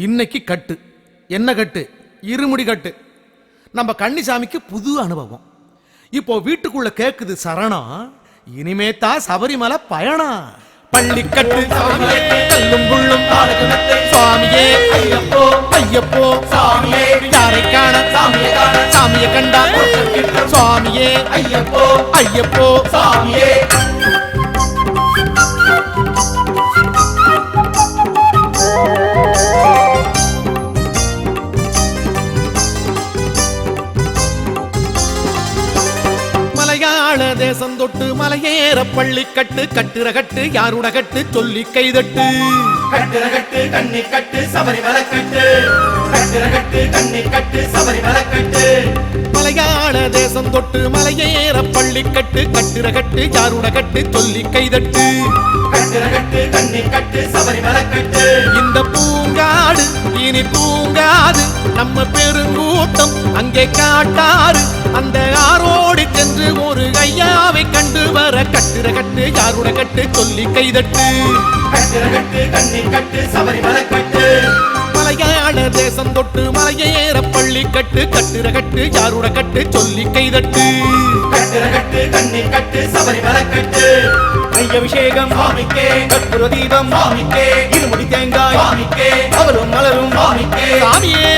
இன்னைக்கு கட்டு என்ன கட்டு? இருமுடி கட்டு. நம்ம கன்னிசாமிக்கு புது அனுபவம். இப்போ வீட்டுக்குள்ள கேக்குது சரணம், இனிமே தான் சபரிமலை பயணம். பள்ளிக்கட்டு கல்லும் புள்ளும் சுவாமியே ஐயப்போ ஐயப்போ சாமியே, யாரை காண சாமியை கண்டா சுவாமியே ஐயப்போ ஐயப்போ சாமியே. மலையாள தேசம் தொட்டு மலையேற பள்ளிக்கட்டு கட்டுற கட்டு யாருட கட்டு சொல்லி கைதட்டு. கட்டுற கட்டு கண்ணி கட்டு சபரிமலை கட்டு, கட்டுற கட்டு கண்ணி கட்டு சபரிமலை கட்டு. மலையாள தேசம் தொட்டு மலையேற பள்ளிக்கட்டு கட்டுற கட்டு யாருட கட்டு சொல்லி கைதட்டு. கட்டுற கட்டு கண்ணி கட்டு சபரிமலை கட்டு. இந்த பூங்காடு இனி தூங்காது, நம்ம பெருங்கூட்டம் அங்கே காட்டாறு. அந்த ஆரோடு சென்று ஒரு ஐயாவை கண்டு வர கட்டுற கட்டு யாருட கட்டு சொல்லி கைதட்டு. கட்டுற கட்டு கண்ணி கட்டு சபரிமலை கட்டு. மலையாள தேசம் தொட்டு மலையேற பள்ளிக்கட்டு கட்டுற கட்டு யாருட கட்டு சொல்லி கைதட்டு. கட்டுற கட்டு கண்ணி கட்டு சபரிமலை கட்டு. அபிஷேகம் சுவாமிக்கே, கற்பூர தீபம் சுவாமிக்கே, இருமுடி தேங்காய் சுவாமிக்கே, அவரும் மலரும் சுவாமிக்கே. சாமியே.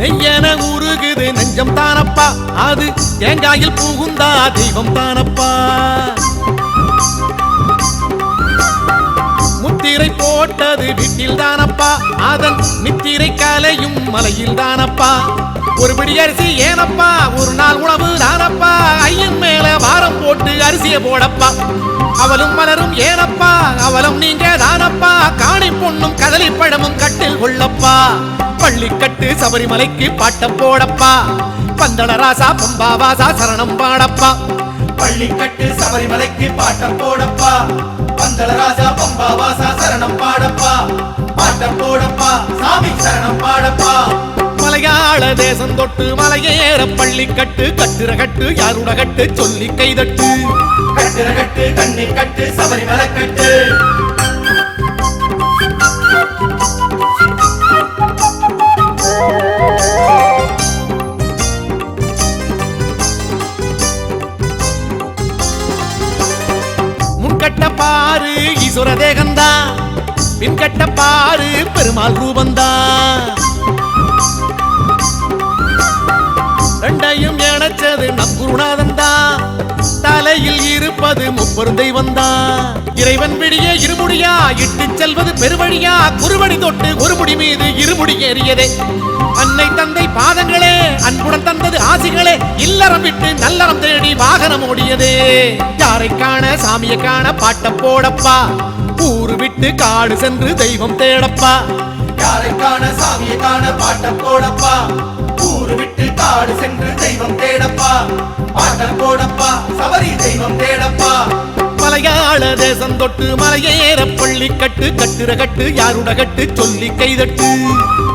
நெய்யன உருகுது நெஞ்சம் தானப்பா, அது தேங்காயில் புகுந்தா தெய்வம் தானப்பா. முத்திரை போட்டது வீட்டில் தானப்பா, அதன் நித்திரை கலையும் மலையில் தானப்பா. ஒரு பிடி அரிசி ஏனப்பா, ஒரு நாள் உணவு தானப்பா. ஐயன் மேல வாரம் போட்டு அரிசிய போடப்பா. அவளும் மலரும் ஏனப்பா, அவளும் நீங்க தானப்பா. காணி பொண்ணும் கதலி பழமும் கட்டில் கொள்ளப்பா. பள்ளிக்கட்டு சபரிமலைக்கு பாட்டம் போடப்பா. பந்தள ராசா பம்பாவாசா சரணம் பாடப்பா. பள்ளிக்கட்டு சபரிமலைக்கு பாட்டம் போடப்பா. பந்தள ராஜா பம்பாவாசா சரணம் பாடப்பா. பாட்டம் போடப்பா, சாமி சரணம் பாடப்பா. மலையாள தேசம் தொட்டு மலையேற பள்ளிக்கட்டு கட்டுற கட்டு யாருட கட்டு சொல்லி கைதட்டு. கட்டுற கட்டு கண்ணி கட்டு சபரிமலை கட்டு. முன்கட்ட பாரு ஈஸ்வர தேகந்தா, பின்கட்ட பாரு பெருமாள் ரூபந்தா. ரெண்டையும் இணைச்சது நம் குருநாதந்தா, தலையில் இருப்பது முப்பெரும் தெய்வந்தா. இறைவன் விடிய இருமுடியா இட்டு செல்வது பெருவழியா, குருவடி தொட்டு ஒரு முடி மீது இருமுடி ஏறியதே. அன்னை தந்தை பாதங்களே அன்புடன் தந்தது ஆசிகளே, இல்லறம் விட்டு நல்லறம் தேடி வாகனம் ஓடியதே. யாரை காண சாமியை காண பாட்டம் போடப்பா, ஊரு விட்டு காடு சென்று தெய்வம் தேடப்பா. யாரை காண சாமியை காண பாட்டம் போடப்பா. ஊரு விட்டு காடு சென்று தெய்வம் தேடப்பா. பாட்டம் போடப்பா, சபரி தெய்வம் தேடப்பா. மலையாள தேசம் தொட்டு மலையேற பள்ளிக்கட்டு கட்டுற கட்டு யாருட கட்டு சொல்லி கைதட்டு.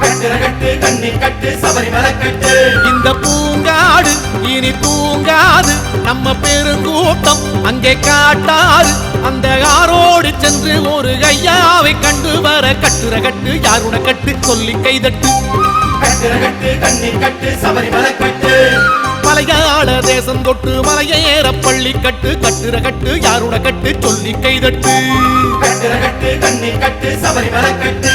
கட்டுற கட்டு கண்ணி கட்டு சபரிமலை கட்டு. இந்த பூங்காடு இனி தூங்காது, நம்ம பெருங்கூட்டம் அங்கே காட்டாறு. அந்த ஆரோடு சென்று ஒரு ஐயாவை கண்டு வர கட்டுற கட்டு யாருட கட்டு சொல்லி கைதட்டு. கட்டுற கட்டு கண்ணி கட்டு சபரிமலை கட்டு. மலையாள தேசம் தொட்டு மலையேற பள்ளிக்கட்டு கட்டுற கட்டு யாருட கட்டு சொல்லி கைதட்டு. கட்டுற கட்டு கண்ணி கட்டு சபரிமலை கட்டு.